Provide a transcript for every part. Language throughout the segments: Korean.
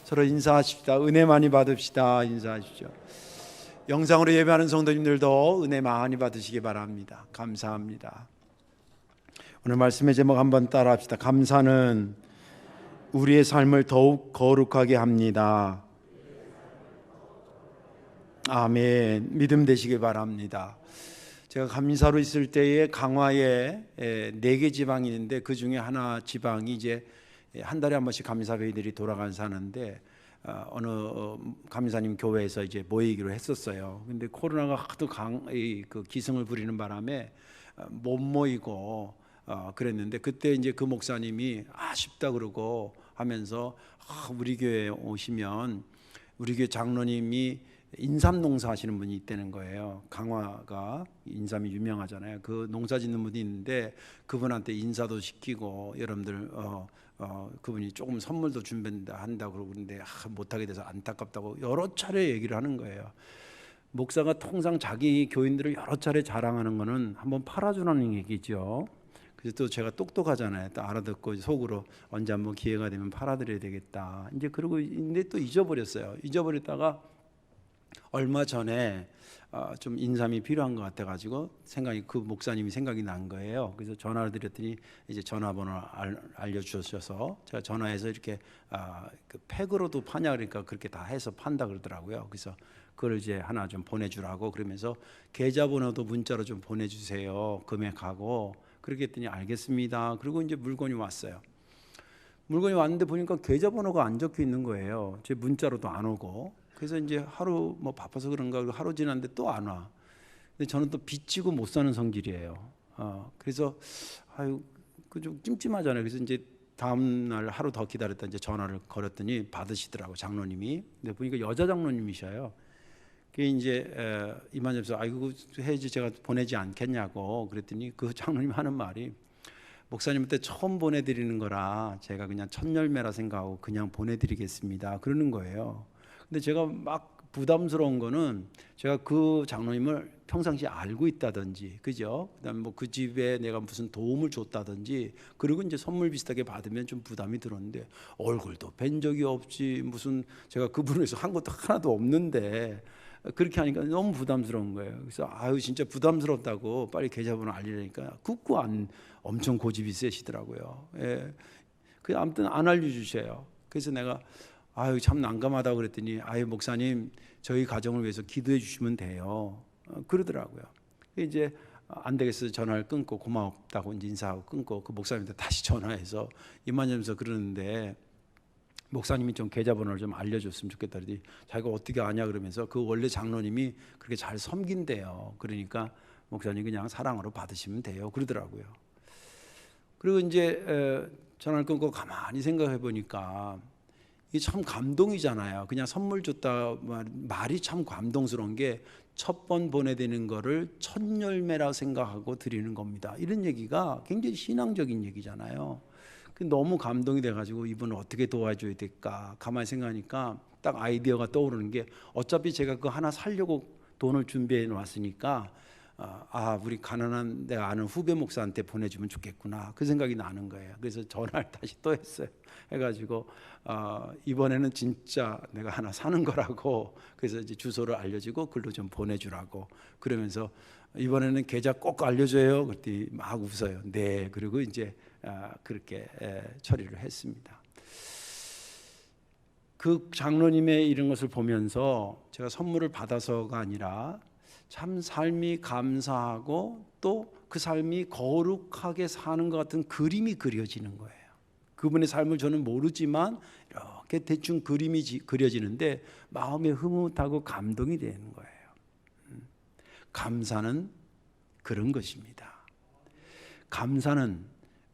서로 인사하십시다. 은혜 많이 받읍시다. 인사하십시오. 영상으로 예배하는 성도님들도 은혜 많이 받으시기 바랍니다. 감사합니다. 오늘 말씀의 제목 한번 따라합시다. 감사는 우리의 삶을 더욱 거룩하게 합니다. 아멘. 믿음 되시기 바랍니다. 제가 감사로 있을 때에 강화에 4개 지방이 있는데 그 중에 하나 지방이 이제 한 달에 한 번씩 감사회의들이 돌아가면서 하는데 어느 감사님 교회에서 이제 모이기로 했었어요. 근데 코로나가 하도 그 기승을 부리는 바람에 못 모이고 그랬는데 그때 이제 그 목사님이 아쉽다 그러고 하면서 우리 교회에 오시면 우리 교회 장로님이 인삼 농사 하시는 분이 있다는 거예요. 강화가 인삼이 유명하잖아요. 그 농사 짓는 분이 있는데 그분한테 인사도 시키고 여러분들 그분이 조금 선물도 준비한다고 그러고 그러는데 못하게 돼서 안타깝다고 여러 차례 얘기를 하는 거예요. 목사가 통상 자기 교인들을 여러 차례 자랑하는 거는 한번 팔아주라는 얘기죠. 그래서 또 제가 똑똑하잖아요. 또 알아듣고 속으로 언제 한번 기회가 되면 팔아드려야 되겠다. 이제 그러고 근데 또 잊어버렸어요. 잊어버렸다가 얼마 전에 좀 인삼이 필요한 것 같아가지고 그 목사님이 생각이 난 거예요. 그래서 전화를 드렸더니 이제 전화번호 알려주셔서 제가 전화해서 이렇게 그 팩으로도 파냐 그러니까 그렇게 다 해서 판다 그러더라고요. 그래서 그걸 이제 하나 좀 보내주라고 그러면서 계좌번호도 문자로 좀 보내주세요. 금액하고 그렇게 했더니 알겠습니다. 그리고 이제 물건이 왔어요. 물건이 왔는데 보니까 계좌번호가 안 적혀 있는 거예요. 제 문자로도 안 오고. 그래서 이제 하루 뭐 바빠서 그런가 하루 지났는데 또 안 와. 근데 저는 또 빚지고 못 사는 성질이에요. 그래서 그 좀 찜찜하잖아요. 그래서 이제 다음 날 하루 더 기다렸다 이제 전화를 걸었더니 받으시더라고 장로님이. 근데 보니까 여자 장로님이셔요. 그게 이제 이만해서 아이고 해야지 제가 보내지 않겠냐고 그랬더니 그 장로님 하는 말이 목사님한테 처음 보내드리는 거라 제가 그냥 첫 열매라 생각하고 그냥 보내드리겠습니다. 그러는 거예요. 근데 제가 막 부담스러운 거는 제가 그 장로님을 평상시에 알고 있다든지, 그죠? 그다음에 뭐 그 집에 내가 무슨 도움을 줬다든지, 그리고 이제 선물 비슷하게 받으면 좀 부담이 들었는데 얼굴도 뵌 적이 없지 무슨 제가 그분을 위해서 한 것도 하나도 없는데 그렇게 하니까 너무 부담스러운 거예요. 그래서 진짜 부담스럽다고 빨리 계좌번호 알리려니까 굳고 엄청 고집이 세시더라고요. 예. 그 아무튼 안 알려주셔요. 그래서 내가 참 난감하다고 그랬더니 목사님 저희 가정을 위해서 기도해 주시면 돼요. 그러더라고요. 이제 안 되겠어요. 전화를 끊고 고맙다고 이제 인사하고 끊고 그 목사님한테 다시 전화해서 이만하면서 그러는데 목사님이 좀 계좌번호를 좀 알려줬으면 좋겠다 그러더니 자기가 어떻게 아냐 그러면서 그 원래 장로님이 그렇게 잘 섬긴대요. 그러니까 목사님 그냥 사랑으로 받으시면 돼요. 그러더라고요. 그리고 이제 전화를 끊고 가만히 생각해 보니까 이게 참 감동이잖아요. 그냥 선물 줬다 말이 참 감동스러운 게 첫 번 보내드리는 거를 첫 열매라 생각하고 드리는 겁니다. 이런 얘기가 굉장히 신앙적인 얘기잖아요. 너무 감동이 돼가지고 이분을 어떻게 도와줘야 될까 가만히 생각하니까 딱 아이디어가 떠오르는 게 어차피 제가 그거 하나 사려고 돈을 준비해 놨으니까 우리 가난한 내가 아는 후배 목사한테 보내주면 좋겠구나 그 생각이 나는 거예요. 그래서 전화를 다시 또 했어요. 해가지고 이번에는 진짜 내가 하나 사는 거라고 그래서 이제 주소를 알려주고 글로 좀 보내주라고 그러면서 이번에는 계좌 꼭 알려줘요. 그랬더니 막 웃어요. 네. 그리고 이제 그렇게 처리를 했습니다. 그 장로님의 이런 것을 보면서 제가 선물을 받아서가 아니라 참 삶이 감사하고 또 그 삶이 거룩하게 사는 것 같은 그림이 그려지는 거예요. 그분의 삶을 저는 모르지만 이렇게 대충 그림이 그려지는데 마음에 흐뭇하고 감동이 되는 거예요. 감사는 그런 것입니다. 감사는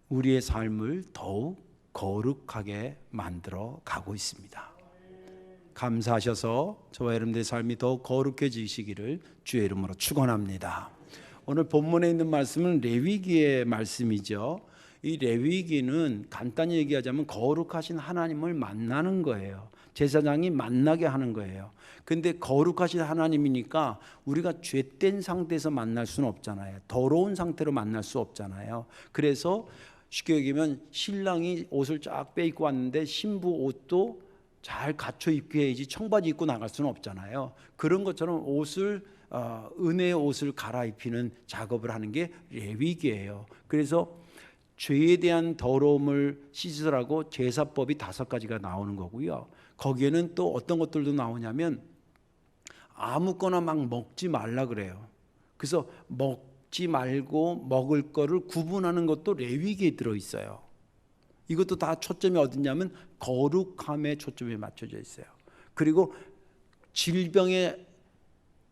우리의 삶을 더욱 거룩하게 만들어 가고 있습니다. 감사하셔서 저와 여러분들의 삶이 더욱 거룩해지시기를 주의 이름으로 축원합니다. 오늘 본문에 있는 말씀은 레위기의 말씀이죠. 이 레위기는 간단히 얘기하자면 거룩하신 하나님을 만나는 거예요. 제사장이 만나게 하는 거예요. 근데 거룩하신 하나님이니까 우리가 죄된 상태에서 만날 수는 없잖아요. 더러운 상태로 만날 수 없잖아요. 그래서 쉽게 얘기하면 신랑이 옷을 쫙 빼입고 왔는데 신부 옷도 잘 갖춰 입게 해야지 청바지 입고 나갈 수는 없잖아요. 그런 것처럼 옷을 은혜의 옷을 갈아입히는 작업을 하는 게 레위기예요. 그래서 죄에 대한 더러움을 씻으라고 제사법이 5가지가 나오는 거고요. 거기에는 또 어떤 것들도 나오냐면 아무거나 막 먹지 말라 그래요. 그래서 먹지 말고 먹을 거를 구분하는 것도 레위기에 들어있어요. 이것도 다 초점이 어디냐면 거룩함에 초점이 맞춰져 있어요. 그리고 질병에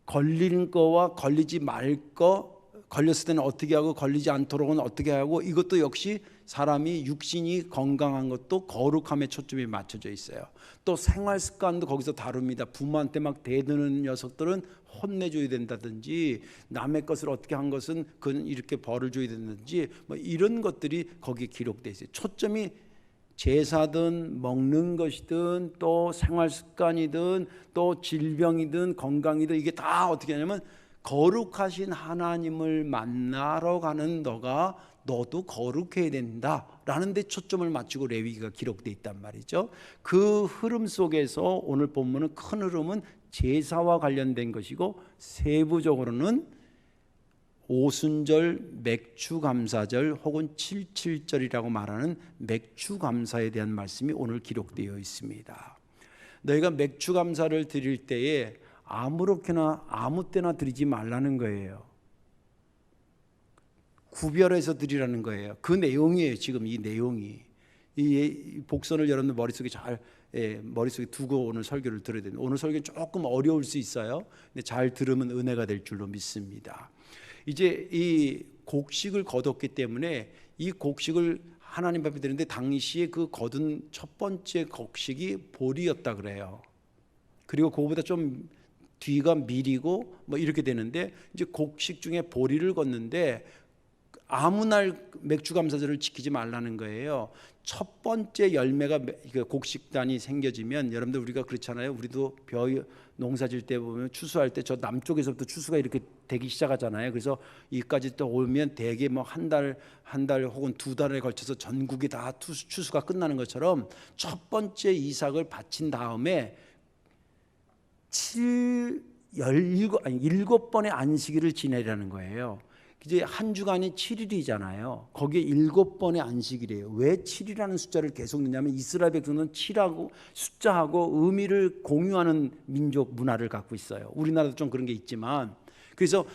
걸리는 거와 걸리지 말 거, 걸렸을 때는 어떻게 하고 걸리지 않도록은 어떻게 하고, 이것도 역시 사람이 육신이 건강한 것도 거룩함에 초점이 맞춰져 있어요. 또 생활 습관도 거기서 다룹니다. 부모한테 막 대드는 녀석들은 혼내줘야 된다든지, 남의 것을 어떻게 한 것은 그는 이렇게 벌을 줘야 된다든지, 뭐 이런 것들이 거기에 기록되어 있어요. 초점이 제사든 먹는 것이든 또 생활 습관이든 또 질병이든 건강이든 이게 다 어떻게 하냐면 거룩하신 하나님을 만나러 가는 너도 거룩해야 된다라는 데 초점을 맞추고 레위기가 기록되어 있단 말이죠. 그 흐름 속에서 오늘 본문은 큰 흐름은 제사와 관련된 것이고, 세부적으로는 오순절, 맥추감사절 혹은 칠칠절이라고 말하는 맥추감사에 대한 말씀이 오늘 기록되어 있습니다. 너희가 맥추감사를 드릴 때에 아무렇게나 아무 때나 드리지 말라는 거예요. 구별해서 드리라는 거예요. 그 내용이에요. 지금 이 내용이, 이 복선을 여러분들 머릿속에 두고 오늘 설교를 들어야 됩니다. 오늘 설교는 조금 어려울 수 있어요. 근데 잘 들으면 은혜가 될 줄로 믿습니다. 이제 이 곡식을 거뒀기 때문에 이 곡식을 하나님 앞에 드리는데, 당시에 그 거둔 첫 번째 곡식이 보리였다 그래요. 그리고 그거보다 좀 뒤가 밀이고 뭐 이렇게 되는데, 이제 곡식 중에 보리를 걷는데 아무 날 맥주감사절을 지키지 말라는 거예요. 첫 번째 열매가 곡식단이 생겨지면, 여러분들 우리가 그렇잖아요. 우리도 농사 질 때 보면 추수할 때 저 남쪽에서부터 추수가 이렇게 되기 시작하잖아요. 그래서 이까지 또 오면 대개 뭐 한 달 혹은 2달에 걸쳐서 전국이 다 추수가 끝나는 것처럼 첫 번째 이삭을 바친 다음에 7번의 안식일을 지내라는 거예요. 이제 한 주간이 7일이잖아요. 거기에 7번의 안식일이에요. 왜 7이라는 숫자를 계속 넣냐면, 이스라엘 백성은 7하고 숫자하고 의미를 공유하는 민족 문화를 갖고 있어요. 우리나라도 좀 그런 게 있지만, 그래서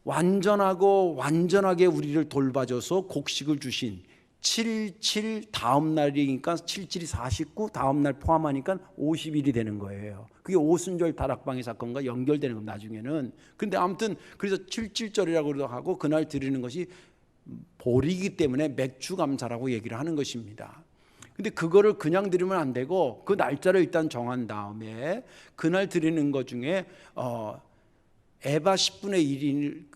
완전하게 우리를 돌봐줘서 곡식을 주신 7 다음 날이니까 7, 49 다음 날 포함하니까 50일이 되는 거예요. 그게 오순절 다락방의 사건과 연결되는 겁니다, 나중에는. 근데 아무튼 그래서 77절이라고도 하고, 그날 드리는 것이 보리이기 때문에 맥추감사라고 얘기를 하는 것입니다. 근데 그거를 그냥 드리면 안 되고, 그 날짜를 일단 정한 다음에 그날 드리는 것 중에 에바 10분의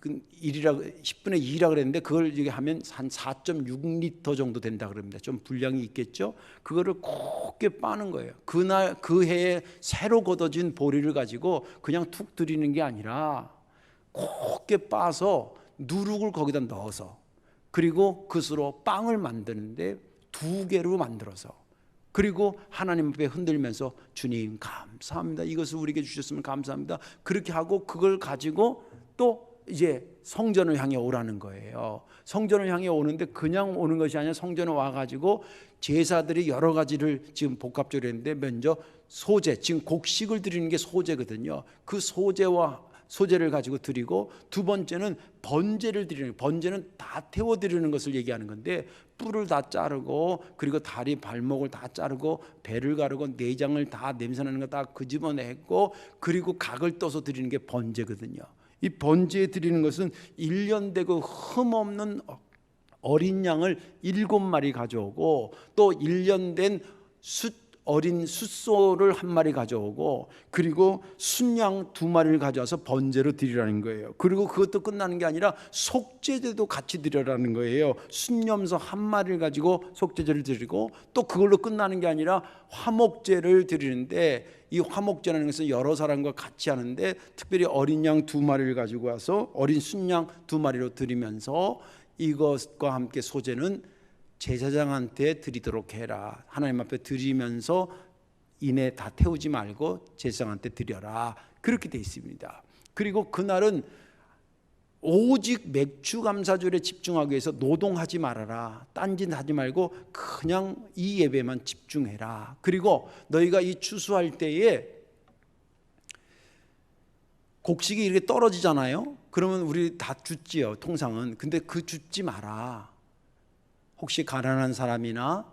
2라 그랬는데, 그걸 이게 하면 한 4.6리터 정도 된다 그럽니다. 좀 분량이 있겠죠. 그거를 곱게 빠는 거예요. 그날 그 해에 새로 걷어진 보리를 가지고 그냥 툭 드리는 게 아니라 곱게 빠서 누룩을 거기다 넣어서, 그리고 그것으로 빵을 만드는데 2개로 만들어서, 그리고 하나님 앞에 흔들면서 주님 감사합니다, 이것을 우리에게 주셨으면 감사합니다, 그렇게 하고 그걸 가지고 또 이제 성전을 향해 오라는 거예요. 성전을 향해 오는데 그냥 오는 것이 아니라 성전에 와가지고 제사들이 여러 가지를 지금 복합적으로 했는데, 먼저 소제, 지금 곡식을 드리는 게 소제거든요. 그 소제를 가지고 드리고, 두 번째는 번제를 드리는, 번제는 다 태워 드리는 것을 얘기하는 건데, 뿔을 다 자르고, 그리고 다리 발목을 다 자르고, 배를 가르고, 내장을 다 냄새나는 거 다 끄집어내고, 그리고 각을 떠서 드리는 게 번제거든요. 이 번제에 드리는 것은 1년 되고 흠없는 어린 양을 7마리 가져오고, 또 1년 된 어린 숫소를 1마리 가져오고, 그리고 순양 2마리를 가져와서 번제로 드리라는 거예요. 그리고 그것도 끝나는 게 아니라 속죄제도 같이 드리라는 거예요. 순염소 1마리를 가지고 속죄제를 드리고, 또 그걸로 끝나는 게 아니라 화목제를 드리는데, 이 화목제라는 것은 여러 사람과 같이 하는데, 특별히 어린 양 2마리를 가지고 와서 어린 순양 2마리로 드리면서, 이것과 함께 소제는 제사장한테 드리도록 해라. 하나님 앞에 드리면서 이내 다 태우지 말고 제사장한테 드려라. 그렇게 돼 있습니다. 그리고 그날은 오직 맥주 감사절에 집중하기 위해서 노동하지 말아라. 딴짓 하지 말고 그냥 이 예배만 집중해라. 그리고 너희가 이 추수할 때에 곡식이 이렇게 떨어지잖아요. 그러면 우리 다 줍지요, 통상은. 근데 그 줍지 마라. 혹시 가난한 사람이나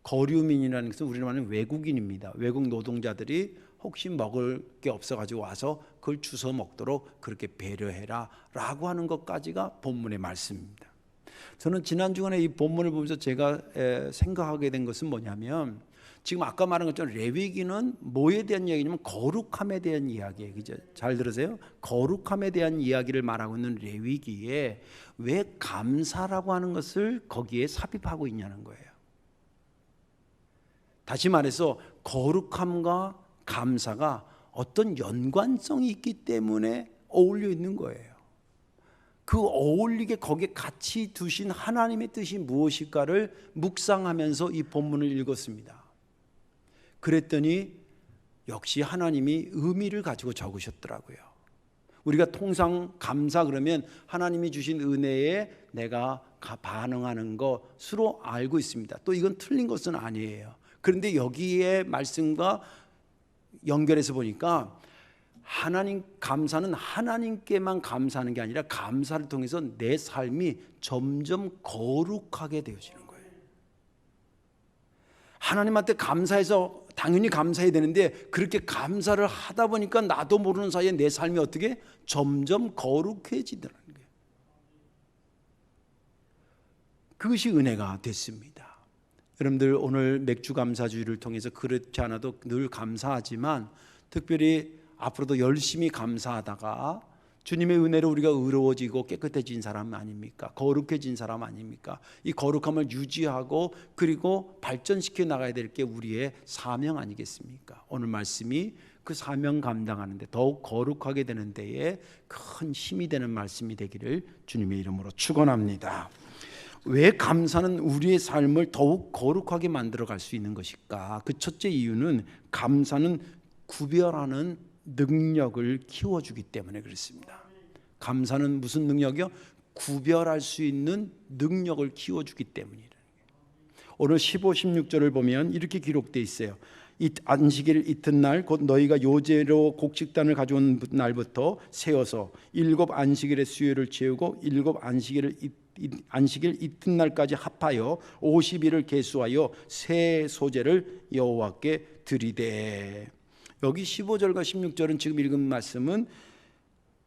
거류민이라는 것은 우리가 말하는 외국인입니다. 외국 노동자들이 혹시 먹을 게 없어가지고 와서 그걸 주워 먹도록 그렇게 배려해라 라고 하는 것까지가 본문의 말씀입니다. 저는 지난 주간에 이 본문을 보면서 제가 생각하게 된 것은 뭐냐면, 지금 아까 말한 것처럼 레위기는 뭐에 대한 이야기냐면 거룩함에 대한 이야기예요. 그죠? 잘 들으세요? 거룩함에 대한 이야기를 말하고 있는 레위기에 왜 감사라고 하는 것을 거기에 삽입하고 있냐는 거예요. 다시 말해서 거룩함과 감사가 어떤 연관성이 있기 때문에 어울려 있는 거예요. 그 어울리게 거기에 같이 두신 하나님의 뜻이 무엇일까를 묵상하면서 이 본문을 읽었습니다. 그랬더니 역시 하나님이 의미를 가지고 적으셨더라고요. 우리가 통상 감사 그러면 하나님이 주신 은혜에 내가 반응하는 것으로 알고 있습니다. 또 이건 틀린 것은 아니에요. 그런데 여기에 말씀과 연결해서 보니까 하나님 감사는 하나님께만 감사하는 게 아니라 감사를 통해서 내 삶이 점점 거룩하게 되어지는 거예요. 하나님한테 감사해서 당연히 감사해야 되는데 그렇게 감사를 하다 보니까 나도 모르는 사이에 내 삶이 어떻게 점점 거룩해지더라는 거예요. 그것이 은혜가 됐습니다. 여러분들 오늘 맥주 감사주의를 통해서 그렇지 않아도 늘 감사하지만 특별히 앞으로도 열심히 감사하다가 주님의 은혜로 우리가 의로워지고 깨끗해진 사람 아닙니까? 거룩해진 사람 아닙니까? 이 거룩함을 유지하고 그리고 발전시켜 나가야 될 게 우리의 사명 아니겠습니까? 오늘 말씀이 그 사명 감당하는데 더욱 거룩하게 되는 데에 큰 힘이 되는 말씀이 되기를 주님의 이름으로 축원합니다. 왜 감사는 우리의 삶을 더욱 거룩하게 만들어갈 수 있는 것일까? 그 첫째 이유는 감사는 구별하는 능력을 키워주기 때문에 그렇습니다. 감사는 무슨 능력이요? 구별할 수 있는 능력을 키워주기 때문이라는 거예요. 오늘 15, 16절을 보면 이렇게 기록되어 있어요. 이 안식일 이튿날 곧 너희가 요제로 곡식단을 가져온 날부터 세워서 7 안식일의 수요를 채우고 7 안식일 이튿날까지 합하여 50일을 계수하여 새 소제를 여호와께 드리되. 여기 15절과 16절은 지금 읽은 말씀은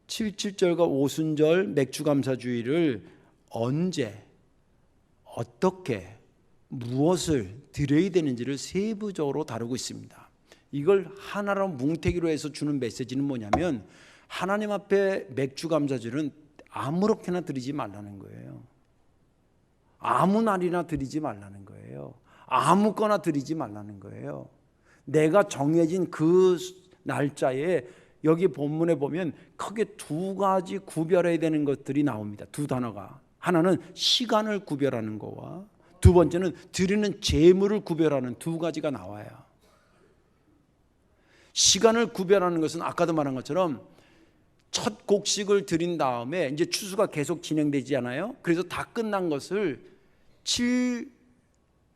7절과 오순절 맥주감사주의를 언제 어떻게 무엇을 드려야 되는지를 세부적으로 다루고 있습니다. 이걸 하나로 뭉태기로 해서 주는 메시지는 뭐냐면 하나님 앞에 맥주감사주의는 아무렇게나 드리지 말라는 거예요. 아무 날이나 드리지 말라는 거예요. 아무거나 드리지 말라는 거예요. 내가 정해진 그 날짜에 여기 본문에 보면 크게 두 가지 구별해야 되는 것들이 나옵니다. 두 단어가. 하나는 시간을 구별하는 거와 두 번째는 드리는 재물을 구별하는 두 가지가 나와요. 시간을 구별하는 것은 아까도 말한 것처럼 첫 곡식을 드린 다음에 이제 추수가 계속 진행되잖아요. 그래서 다 끝난 것을 7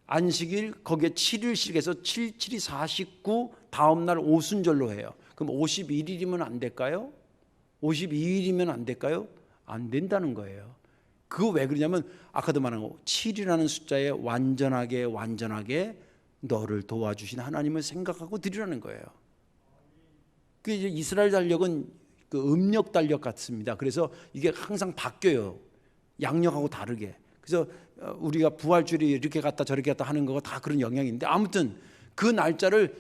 안식일 거기에 7일씩해서 7, 7이 49 다음 날 오순절로 해요. 그럼 51일이면 안 될까요? 52일이면 안 될까요? 안 된다는 거예요. 그거 왜 그러냐면 아까도 말한 거 7이라는 숫자에 완전하게 너를 도와주신 하나님을 생각하고 드리라는 거예요. 그 이제 이스라엘 달력은 그 음력 달력 같습니다. 그래서 이게 항상 바뀌어요. 양력하고 다르게. 그래서 우리가 부활주일이 이렇게 갔다 저렇게 갔다 하는 거가 다 그런 영향인데 아무튼 그 날짜를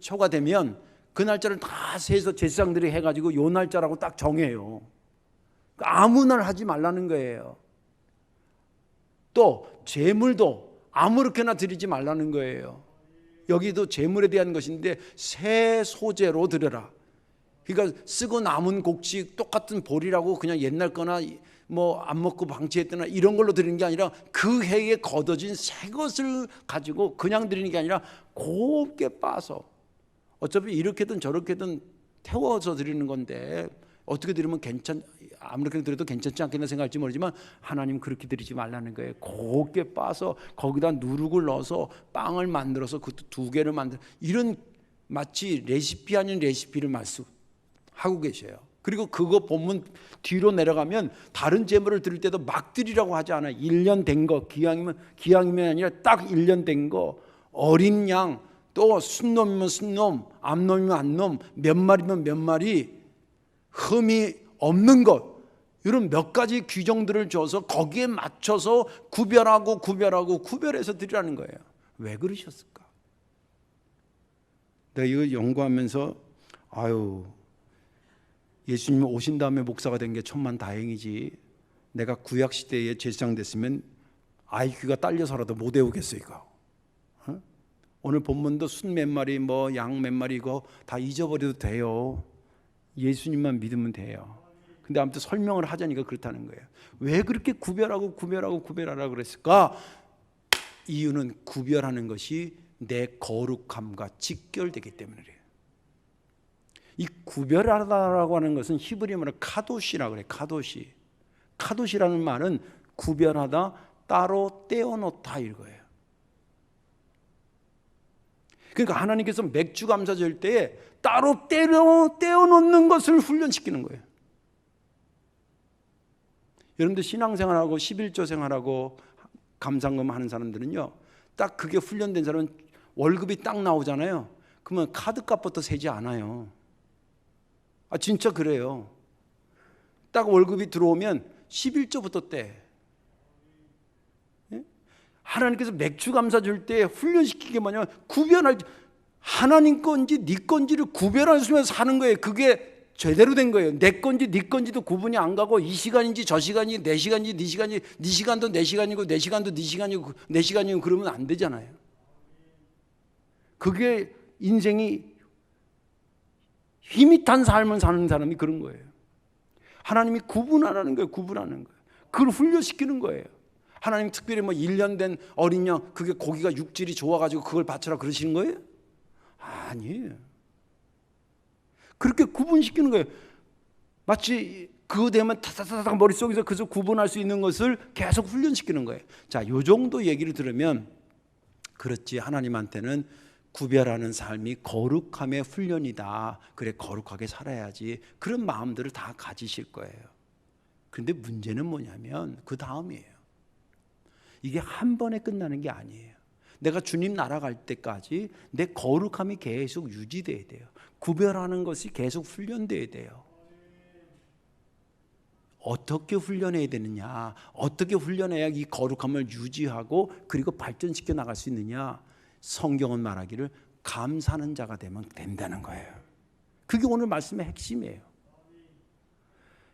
초가 되면 그 날짜를 다 세서 제사장들이 해가지고 요 날짜라고 딱 정해요. 아무 날 하지 말라는 거예요. 또 재물도 아무렇게나 드리지 말라는 거예요. 여기도 재물에 대한 것인데 새 소재로 드려라. 그러니까 쓰고 남은 곡식 똑같은 보리라고 그냥 옛날 거나 뭐 안 먹고 방치했거나 이런 걸로 드리는 게 아니라 그 해에 걷어진 새 것을 가지고 그냥 드리는 게 아니라 곱게 빻아서, 어차피 이렇게든 저렇게든 태워서 드리는 건데 어떻게 드리면 아무렇게나 드려도 괜찮지 않겠나 생각할지 모르지만 하나님 그렇게 드리지 말라는 거예요. 곱게 빻아서 거기다 누룩을 넣어서 빵을 만들어서 그것도 2개를 만들어, 이런 마치 레시피 아닌 레시피를 말씀하고 계셔요. 그리고 그거 본문 뒤로 내려가면 다른 제물을 드릴 때도 막 드리라고 하지 않아요. 1년 된 거, 기왕이면 아니라 딱 1년 된 거, 어린 양, 또 순놈이면 순놈, 암놈이면 암놈, 몇 마리면 몇 마리, 흠이 없는 것, 이런 몇 가지 규정들을 줘서 거기에 맞춰서 구별해서 드리라는 거예요. 왜 그러셨을까? 내가 이거 연구하면서 예수님이 오신 다음에 목사가 된 게 천만 다행이지, 내가 구약 시대에 제사장 됐으면 IQ가 딸려서라도 못 외우겠어 이거. 오늘 본문도 순 몇 마리 뭐 양 몇 마리 이거 다 잊어버려도 돼요. 예수님만 믿으면 돼요. 근데 아무튼 설명을 하자니까 그렇다는 거예요. 왜 그렇게 구별하라 그랬을까? 이유는 구별하는 것이 내 거룩함과 직결되기 때문에 그래요. 이 구별하다라고 하는 것은 히브리 말로 카도시라고 그래요. 카도시라는 말은 구별하다, 따로 떼어놓다 이거예요. 그러니까 하나님께서 맥주 감사 절 때에 따로 떼어놓는 것을 훈련시키는 거예요. 여러분들 신앙생활하고 11조 생활하고 감상금 하는 사람들은요, 딱 그게 훈련된 사람은 월급이 딱 나오잖아요. 그러면 카드값부터 세지 않아요. 진짜 그래요. 딱 월급이 들어오면 11조부터 떼. 하나님께서 맥주 감사 줄 때 훈련시킨 게 뭐냐면 구별할, 하나님 건지 네 건지를 구별할 수 있으면서 사는 거예요. 그게 제대로 된 거예요. 내 건지 네 건지도 구분이 안 가고 이 시간인지 저 시간이 내 시간인지 네 시간이, 네 시간도 내 시간이고 내 시간도 네 시간이고 내 시간이고 그러면 안 되잖아요. 그게 인생이 힘이 탄 삶을 사는 사람이 그런 거예요. 하나님이 구분하라는 거예요. 구분하는 거예요. 그걸 훈련시키는 거예요. 하나님 특별히 뭐 1년 된 어린 양, 그게 고기가 육질이 좋아가지고 그걸 바쳐라 그러시는 거예요? 아니에요. 그렇게 구분시키는 거예요. 마치 그거 되면 타타타타 머릿속에서 그래서 구분할 수 있는 것을 계속 훈련시키는 거예요. 자, 요 정도 얘기를 들으면 그렇지, 하나님한테는 구별하는 삶이 거룩함의 훈련이다. 그래, 거룩하게 살아야지. 그런 마음들을 다 가지실 거예요. 그런데 문제는 뭐냐면 그 다음이에요. 이게 한 번에 끝나는 게 아니에요. 내가 주님 나라 갈 때까지 내 거룩함이 계속 유지돼야 돼요. 구별하는 것이 계속 훈련돼야 돼요. 어떻게 훈련해야 되느냐, 어떻게 훈련해야 이 거룩함을 유지하고 그리고 발전시켜 나갈 수 있느냐. 성경은 말하기를 감사하는 자가 되면 된다는 거예요. 그게 오늘 말씀의 핵심이에요.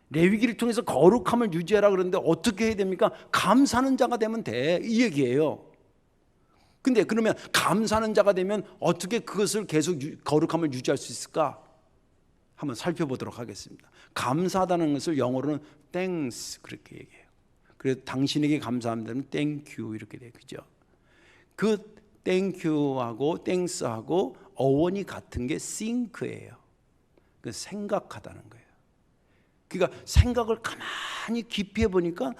레위기를 통해서 거룩함을 유지하라 그러는데 어떻게 해야 됩니까? 감사하는 자가 되면 돼, 이 얘기예요. 근데 그러면 감사하는 자가 되면 어떻게 그것을 계속 거룩함을 유지할 수 있을까? 한번 살펴보도록 하겠습니다. 감사하다는 것을 영어로는 thanks 그렇게 얘기해요. 그래서 당신에게 감사합니다는 thank you 이렇게 돼요. 그죠? 그 thank you하고 thanks하고 어원이 같은 게 think예요. 그 생각하다는 거예요. 그러니까 생각을 가만히 깊이 해보니까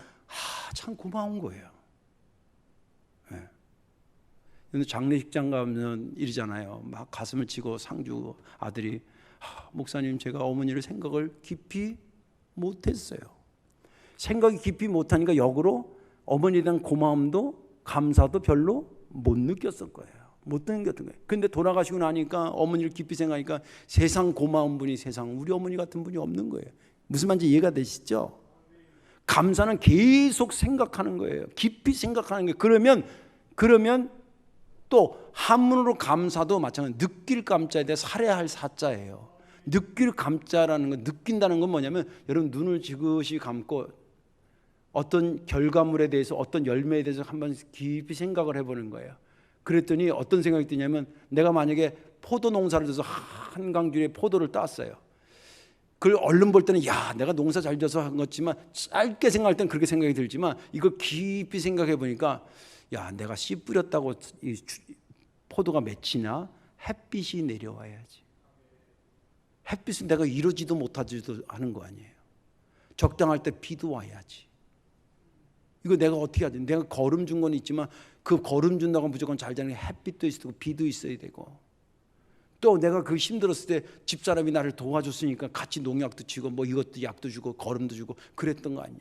참 고마운 거예요. 네. 장례식장 가면 이러잖아요. 막 가슴을 치고 상주 아들이 목사님, 제가 어머니를 생각을 깊이 못했어요. 생각이 깊이 못하니까 역으로 어머니에 대한 고마움도 감사도 별로 못 느꼈을 거예요. 못 느꼈던 거예요. 근데 돌아가시고 나니까 어머니를 깊이 생각하니까 세상 고마운 분이, 세상 우리 어머니 같은 분이 없는 거예요. 무슨 말인지 이해가 되시죠? 감사는 계속 생각하는 거예요. 깊이 생각하는 거예요. 그러면 또 한문으로 감사도 마찬가지로 느낄 감자에 대해 살해할 사자예요. 느낄 감자라는 건, 느낀다는 건 뭐냐면 여러분 눈을 지그시 감고 어떤 결과물에 대해서, 어떤 열매에 대해서 한번 깊이 생각을 해보는 거예요. 그랬더니 어떤 생각이 드냐면, 내가 만약에 포도 농사를 져서 한강줄에 포도를 땄어요. 그걸 얼른 볼 때는 야, 내가 농사 잘 져서 한 거지만, 짧게 생각할 때는 그렇게 생각이 들지만, 이거 깊이 생각해 보니까 야, 내가 씨 뿌렸다고 이 포도가 맺히나? 햇빛이 내려와야지. 햇빛은 내가 이러지도 못하지도 않은 거 아니에요. 적당할 때 비도 와야지. 이거 내가 어떻게 하지? 내가 거름 준 건 있지만 그 거름 준다고 무조건 잘 자는 게 햇빛도 있어야 되고 비도 있어야 되고, 또 내가 그 힘들었을 때 집사람이 나를 도와줬으니까 같이 농약도 치고 뭐 이것도 약도 주고 거름도 주고 그랬던 거 아니야.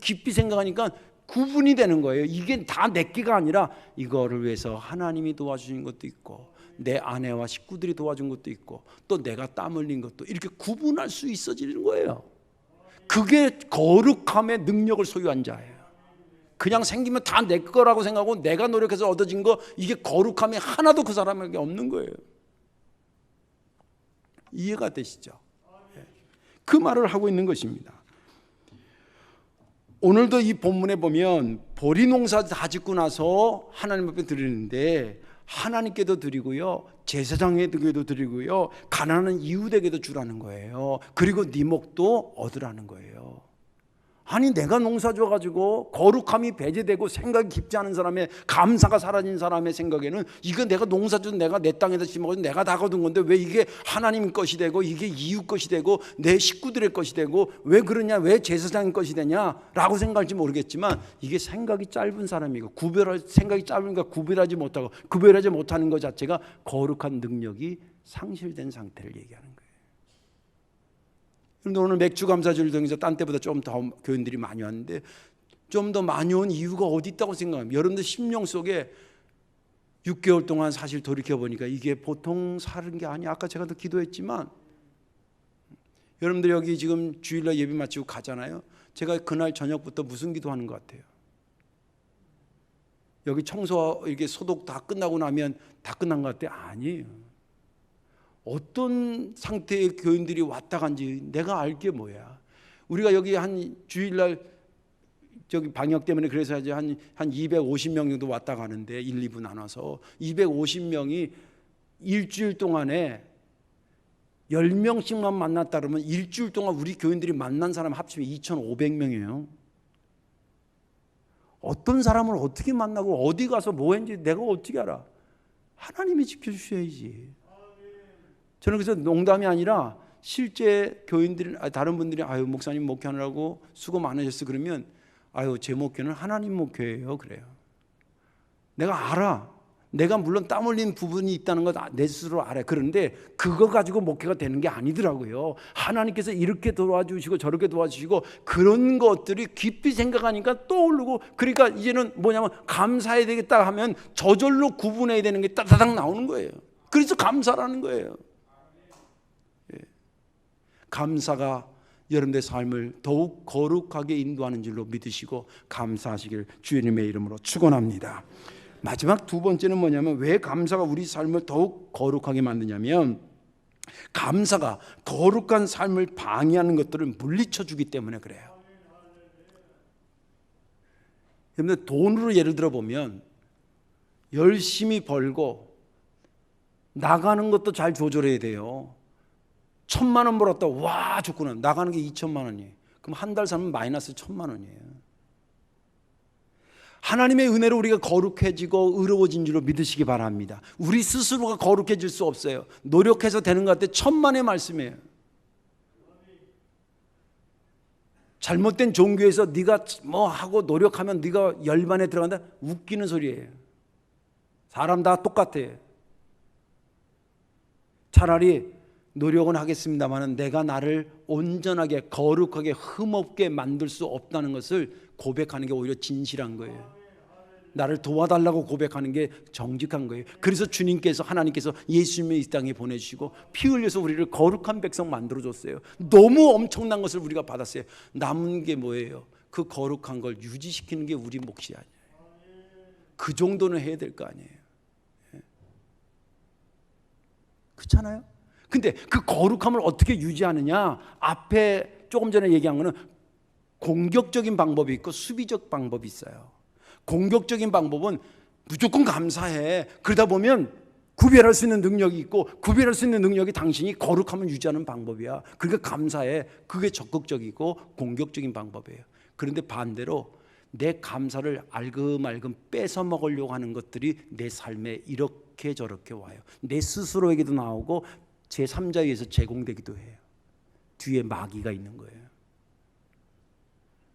깊이 생각하니까 구분이 되는 거예요. 이게 다 내 끼가 아니라 이거를 위해서 하나님이 도와주신 것도 있고, 내 아내와 식구들이 도와준 것도 있고, 또 내가 땀 흘린 것도, 이렇게 구분할 수 있어지는 거예요. 그게 거룩함의 능력을 소유한 자예요. 그냥 생기면 다 내 거라고 생각하고 내가 노력해서 얻어진 거, 이게 거룩함이 하나도 그 사람에게 없는 거예요. 이해가 되시죠? 그 말을 하고 있는 것입니다. 오늘도 이 본문에 보면 보리 농사 다 짓고 나서 하나님 앞에 드리는데, 하나님께도 드리고요, 제사장에게도 드리고요, 가난한 이웃에게도 주라는 거예요. 그리고 네 목도 얻으라는 거예요. 아니, 내가 농사 줘가지고 거룩함이 배제되고 생각이 깊지 않은 사람의, 감사가 사라진 사람의 생각에는 이거 내가 농사 준, 내가 내 땅에서 심어서 내가 다 거둔 건데 왜 이게 하나님 것이 되고 이게 이웃 것이 되고 내 식구들의 것이 되고 왜 그러냐, 왜 제사장의 것이 되냐라고 생각할지 모르겠지만, 이게 생각이 짧은 사람이고, 생각이 짧으니까 구별하지 못하는 것 자체가 거룩한 능력이 상실된 상태를 얘기하는 거예요. 그런데 오늘 맥주 감사주를 통해서 딴 때보다 좀 더 교인들이 많이 왔는데, 좀 더 많이 온 이유가 어디 있다고 생각합니다. 여러분들 심령 속에 6개월 동안 사실 돌이켜보니까 이게 보통 사는 게 아니야. 아까 제가 더 기도했지만, 여러분들 여기 지금 주일날 예배 마치고 가잖아요. 제가 그날 저녁부터 무슨 기도하는 것 같아요? 여기 청소 이렇게 소독 다 끝나고 나면 다 끝난 것 같아요? 아니에요. 어떤 상태의 교인들이 왔다 간지 내가 알게 뭐야. 우리가 여기 한 주일날 저기 방역 때문에 그래서 이제 한 250명 정도 왔다 가는데 1, 2부 나눠서 250명이 일주일 동안에 10명씩만 만났다 그러면 일주일 동안 우리 교인들이 만난 사람 합치면 2,500명이에요. 어떤 사람을 어떻게 만나고 어디 가서 뭐 했는지 내가 어떻게 알아? 하나님이 지켜주셔야지. 저는 그래서 농담이 아니라 실제 교인들, 다른 분들이 아유 목사님 목회하느라고 수고 많으셨어 그러면 아유 제 목회는 하나님 목회예요 그래요. 내가 알아. 내가 물론 땀 흘린 부분이 있다는 것 내 스스로 알아요. 그런데 그거 가지고 목회가 되는 게 아니더라고요. 하나님께서 이렇게 도와주시고 저렇게 도와주시고 그런 것들이 깊이 생각하니까 떠오르고, 그러니까 이제는 뭐냐면 감사해야 되겠다 하면 저절로 구분해야 되는 게 따다닥 나오는 거예요. 그래서 감사라는 거예요. 감사가 여러분의 삶을 더욱 거룩하게 인도하는 줄로 믿으시고 감사하시길 주님의 이름으로 축원합니다. 마지막 두 번째는 뭐냐면, 왜 감사가 우리 삶을 더욱 거룩하게 만드냐면, 감사가 거룩한 삶을 방해하는 것들을 물리쳐 주기 때문에 그래요. 여러분들 돈으로 예를 들어 보면 열심히 벌고 나가는 것도 잘 조절해야 돼요. 1,000만 원 벌었다. 와 좋구나. 나가는 게 2천만 원이에요. 그럼 한 달 살면 마이너스 1,000만 원이에요. 하나님의 은혜로 우리가 거룩해지고 의로워진 줄로 믿으시기 바랍니다. 우리 스스로가 거룩해질 수 없어요. 노력해서 되는 것 같아. 천만의 말씀이에요. 잘못된 종교에서 네가 뭐 하고 노력하면 네가 열반에 들어간다. 웃기는 소리예요. 사람 다 똑같아. 차라리 노력은 하겠습니다만 내가 나를 온전하게 거룩하게 흠없게 만들 수 없다는 것을 고백하는 게 오히려 진실한 거예요. 나를 도와달라고 고백하는 게 정직한 거예요. 그래서 주님께서, 하나님께서 예수님을 이 땅에 보내주시고 피 흘려서 우리를 거룩한 백성 만들어줬어요. 너무 엄청난 것을 우리가 받았어요. 남은 게 뭐예요? 그 거룩한 걸 유지시키는 게 우리 몫이 아니에요. 그 정도는 해야 될 거 아니에요. 그렇잖아요? 근데 그 거룩함을 어떻게 유지하느냐? 앞에 조금 전에 얘기한 거는 공격적인 방법이 있고 수비적 방법이 있어요. 공격적인 방법은 무조건 감사해. 그러다 보면 구별할 수 있는 능력이 있고 구별할 수 있는 능력이 당신이 거룩함을 유지하는 방법이야. 그러니까 감사해. 그게 적극적이고 공격적인 방법이에요. 그런데 반대로 내 감사를 알금알금 뺏어 먹으려고 하는 것들이 내 삶에 이렇게 저렇게 와요. 내 스스로에게도 나오고 제3자에 의해서 제공되기도 해요. 뒤에 마귀가 있는 거예요.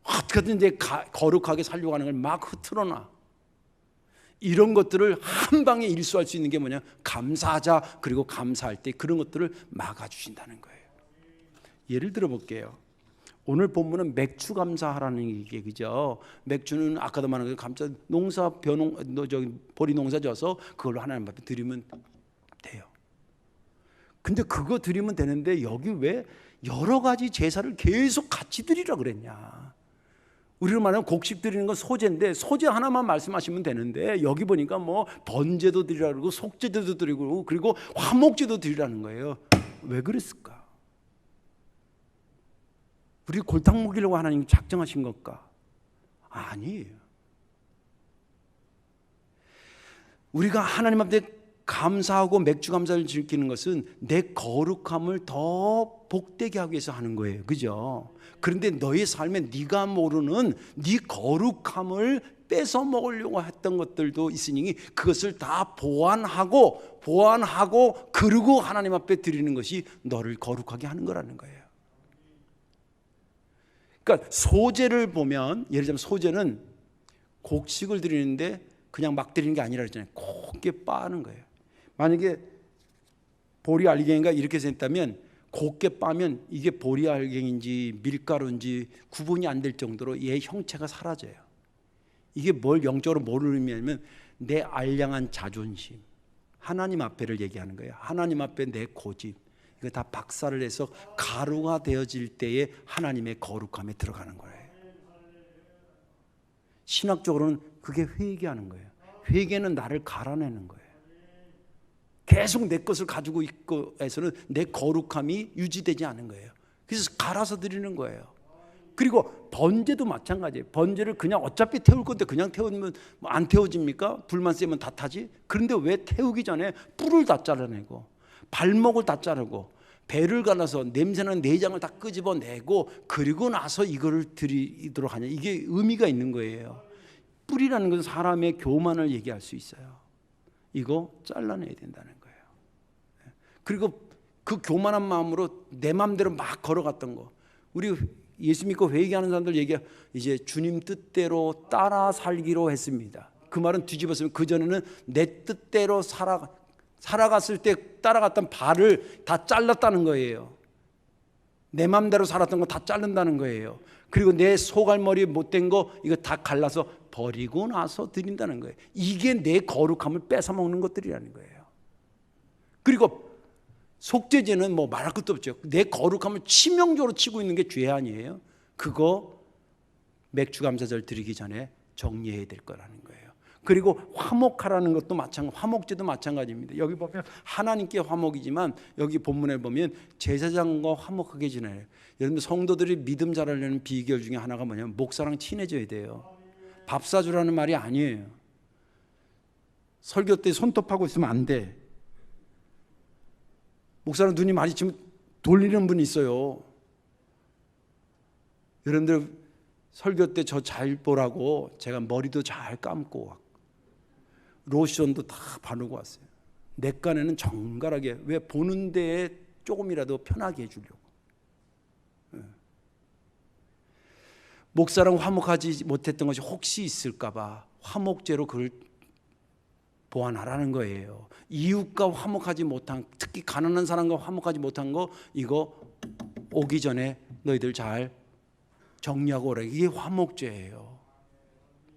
어떻게든 이제 거룩하게 살려고 하는 걸 막 흐트러놔. 이런 것들을 한 방에 일수할 수 있는 게 뭐냐? 감사하자. 그리고 감사할 때 그런 것들을 막아주신다는 거예요. 예를 들어 볼게요. 오늘 본문은 맥주 감사하라는 얘기죠. 맥주는 아까도 말한 감사 농사 보리 농사 져서 그걸로 하나님 앞에 드리면 돼요. 근데 그거 드리면 되는데 여기 왜 여러 가지 제사를 계속 같이 드리라 그랬냐? 우리로 말하면 곡식 드리는 건 소제인데 소제 하나만 말씀하시면 되는데 여기 보니까 뭐 번제도 드리라 그러고 속제도 드리고 그리고 화목제도 드리라는 거예요. 왜 그랬을까? 우리 골탕 먹이려고 하나님 작정하신 것까? 아니에요. 우리가 하나님 앞에 감사하고 맥주 감사를 즐기는 것은 내 거룩함을 더 복되게 하기 위해서 하는 거예요. 그죠? 그런데 너의 삶에 네가 모르는 네 거룩함을 뺏어 먹으려고 했던 것들도 있으니 그것을 다 보완하고 그리고 하나님 앞에 드리는 것이 너를 거룩하게 하는 거라는 거예요. 그러니까 소제를 보면 예를 들면 소제는 곡식을 드리는데 그냥 막 드리는 게 아니라 그랬잖아요. 곱게 빻는 거예요. 만약에 보리알갱이가 이렇게 생겼다면 곱게 빻으면 이게 보리알갱인지 밀가루인지 구분이 안 될 정도로 얘의 형체가 사라져요. 이게 뭘 영적으로 뭘 의미하냐면 내 알량한 자존심, 하나님 앞에를 얘기하는 거예요. 하나님 앞에 내 고집, 이거 다 박살을 내서 가루가 되어질 때에 하나님의 거룩함에 들어가는 거예요. 신학적으로는 그게 회개하는 거예요. 회개는 나를 갈아내는 거예요. 계속 내 것을 가지고 있고 해서는 내 거룩함이 유지되지 않은 거예요. 그래서 갈아서 드리는 거예요. 그리고 번제도 마찬가지예요. 번제를 그냥 어차피 태울 건데 그냥 태우면 안 태워집니까? 불만 세면 다 타지. 그런데 왜 태우기 전에 뿔을 다 잘라내고 발목을 다 자르고 배를 갈라서 냄새나는 내장을 다 끄집어내고 그리고 나서 이거를 드리도록 하냐. 이게 의미가 있는 거예요. 뿔이라는 것은 사람의 교만을 얘기할 수 있어요. 이거 잘라내야 된다는 거예요. 그리고 그 교만한 마음으로 내 마음대로 막 걸어갔던 거. 우리 예수 믿고 회개하는 사람들 얘기해 이제 주님 뜻대로 따라 살기로 했습니다. 그 말은 뒤집었으면 그전에는 내 뜻대로 살아갔을 때 따라갔던 발을 다 잘랐다는 거예요. 내 마음대로 살았던 거 다 자른다는 거예요. 그리고 내 소갈머리 못된 거 이거 다 갈라서 버리고 나서 드린다는 거예요. 이게 내 거룩함을 뺏어먹는 것들이라는 거예요. 그리고 속죄제는 뭐 말할 것도 없죠. 내 거룩함을 치명적으로 치고 있는 게 죄 아니에요. 그거 맥주 감사절 드리기 전에 정리해야 될 거라는 거예요. 그리고 화목하라는 것도 화목제도 마찬가지입니다. 여기 보면 하나님께 화목이지만 여기 본문에 보면 제사장과 화목하게 지내요. 여러분 성도들이 믿음 자라려는 비결 중에 하나가 뭐냐면 목사랑 친해져야 돼요. 밥 사주라는 말이 아니에요. 설교 때 손톱하고 있으면 안 돼. 목사랑 눈이 마주치면 돌리는 분이 있어요. 여러분들 설교 때 저 잘 보라고 제가 머리도 잘 감고 왔고 로션도 다 바르고 왔어요. 내 깐에는 정갈하게 왜 보는 데에 조금이라도 편하게 해주려고. 목사랑 화목하지 못했던 것이 혹시 있을까 봐 화목제로 그걸 보완하라는 거예요. 이웃과 화목하지 못한, 특히 가난한 사람과 화목하지 못한 거 이거 오기 전에 너희들 잘 정리하고 오라. 이게 화목제예요.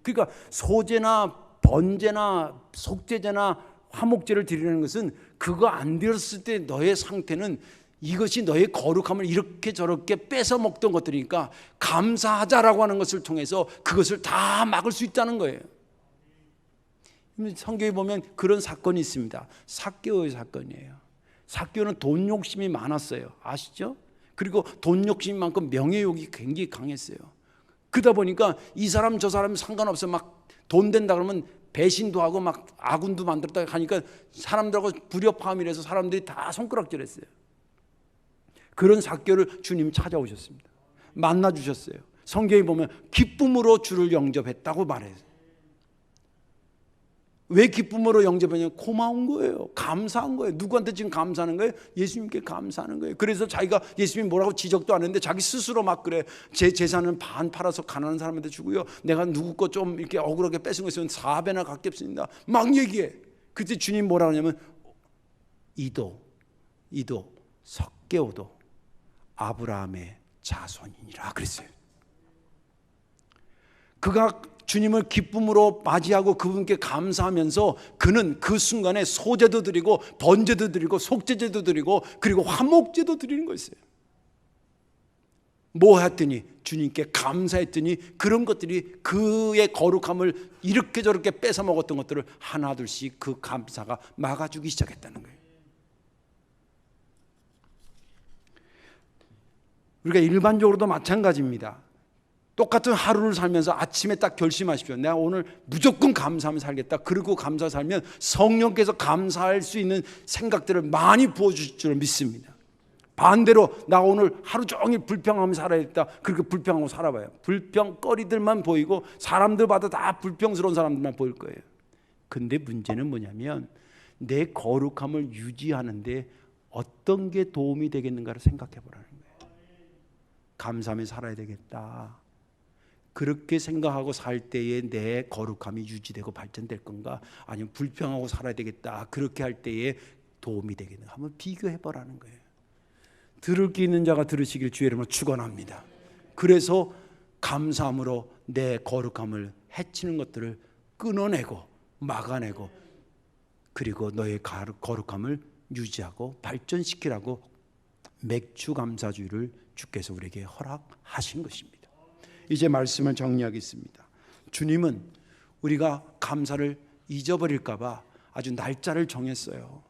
그러니까 소제나 번제나 속제제나 화목제를 드리는 것은 그거 안 드렸을 때 너의 상태는 이것이 너의 거룩함을 이렇게 저렇게 뺏어 먹던 것들이니까 감사하자라고 하는 것을 통해서 그것을 다 막을 수 있다는 거예요. 성경에 보면 그런 사건이 있습니다. 삭개오의 사건이에요. 삭개오는 돈 욕심이 많았어요. 아시죠? 그리고 돈 욕심이 많고 명예욕이 굉장히 강했어요. 그러다 보니까 이 사람 저 사람 상관없어 막 돈 된다 그러면 배신도 하고 막 아군도 만들었다 하니까 사람들하고 불협화음이라서 사람들이 다 손가락질했어요. 그런 삭개오를 주님 찾아오셨습니다. 만나 주셨어요. 성경에 보면 기쁨으로 주를 영접했다고 말해요. 왜 기쁨으로 영접했냐면 고마운 거예요. 감사한 거예요. 누구한테 지금 감사하는 거예요? 예수님께 감사하는 거예요. 그래서 자기가 예수님 뭐라고 지적도 안 했는데 자기 스스로 막 그래. 제 재산은 반 팔아서 가난한 사람한테 주고요. 내가 누구 거 좀 이렇게 억울하게 뺏은 거 있으면 4배나 갚겠습니다. 막 얘기해. 그때 주님 뭐라 하냐면 이도 삭개오도 아브라함의 자손이니라 그랬어요. 그가 주님을 기쁨으로 맞이하고 그분께 감사하면서 그는 그 순간에 소제도 드리고 번제도 드리고 속죄제도 드리고 그리고 화목제도 드리는 거였어요. 뭐 했더니 주님께 감사했더니 그런 것들이 그의 거룩함을 이렇게 저렇게 뺏어 먹었던 것들을 하나둘씩 그 감사가 막아주기 시작했다는 거예요. 우리가 일반적으로도 마찬가지입니다. 똑같은 하루를 살면서 아침에 딱 결심하십시오. 내가 오늘 무조건 감사하며 살겠다. 그리고 감사 살면 성령께서 감사할 수 있는 생각들을 많이 부어주실 줄 믿습니다. 반대로 나 오늘 하루 종일 불평하며 살아야겠다. 그렇게 불평하고 살아봐요. 불평거리들만 보이고 사람들마다 다 불평스러운 사람들만 보일 거예요. 근데 문제는 뭐냐면 내 거룩함을 유지하는데 어떤 게 도움이 되겠는가를 생각해 보라는 거예요. 감사하며 살아야 되겠다. 그렇게 생각하고 살 때에 내 거룩함이 유지되고 발전될 건가? 아니면 불평하고 살아야 되겠다. 그렇게 할 때에 도움이 되겠는가? 한번 비교해 보라는 거예요. 들을 게 있는 자가 들으시길 주의 이름으로 축원합니다. 그래서 감사함으로 내 거룩함을 해치는 것들을 끊어내고 막아내고 그리고 너의 거룩함을 유지하고 발전시키라고 맥주 감사주의를 주께서 우리에게 허락하신 것입니다. 이제 말씀을 정리하겠습니다. 주님은 우리가 감사를 잊어버릴까 봐 아주 날짜를 정했어요.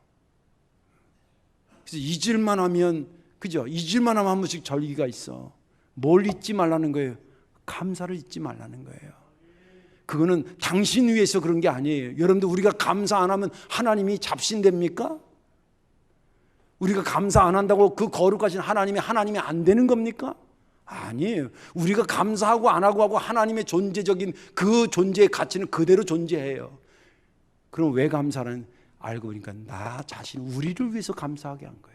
그래서 잊을만 하면 그죠? 잊을만 하면 한 번씩 절기가 있어. 뭘 잊지 말라는 거예요? 감사를 잊지 말라는 거예요. 그거는 당신 위해서 그런 게 아니에요. 여러분들 우리가 감사 안 하면 하나님이 잡신됩니까? 우리가 감사 안 한다고 그 거룩하신 하나님이 안 되는 겁니까? 아니에요. 우리가 감사하고 안 하고 하나님의 존재적인 그 존재의 가치는 그대로 존재해요. 그럼 왜 감사는 알고 보니까 나 자신 우리를 위해서 감사하게 한 거예요.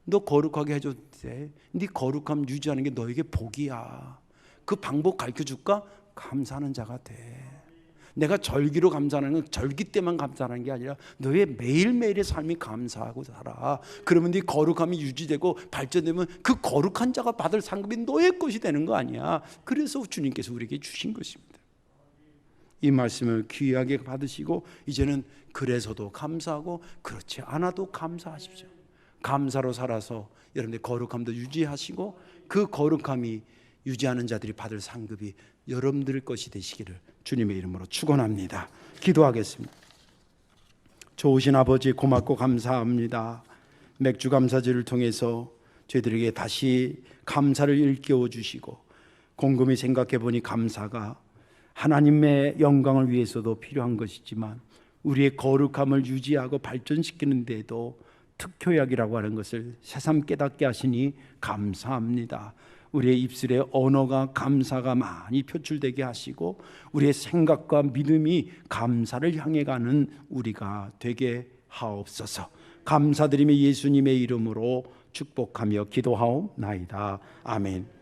너 거룩하게 해줘도 돼. 네 거룩함 유지하는 게 너에게 복이야. 그 방법 가르쳐 줄까? 감사하는 자가 돼. 내가 절기로 감사하는 건 절기 때만 감사하는 게 아니라 너의 매일매일의 삶이 감사하고 살아. 그러면 네 거룩함이 유지되고 발전되면 그 거룩한 자가 받을 상급이 너의 것이 되는 거 아니야. 그래서 주님께서 우리에게 주신 것입니다. 이 말씀을 귀하게 받으시고 이제는 그래서도 감사하고 그렇지 않아도 감사하십시오. 감사로 살아서 여러분들 거룩함도 유지하시고 그 거룩함이 유지하는 자들이 받을 상급이 여러분들 것이 되시기를 주님의 이름으로 축원합니다. 기도하겠습니다. 좋으신 아버지 고맙고 감사합니다. 맥주 감사제를 통해서 저희들에게 다시 감사를 일깨워 주시고 곰곰이 생각해 보니 감사가 하나님의 영광을 위해서도 필요한 것이지만 우리의 거룩함을 유지하고 발전시키는 데도 특효약이라고 하는 것을 새삼 깨닫게 하시니 감사합니다. 우리의 입술에 언어가 감사가 많이 표출되게 하시고 우리의 생각과 믿음이 감사를 향해 가는 우리가 되게 하옵소서. 감사드리며 예수님의 이름으로 축복하며 기도하옵나이다. 아멘.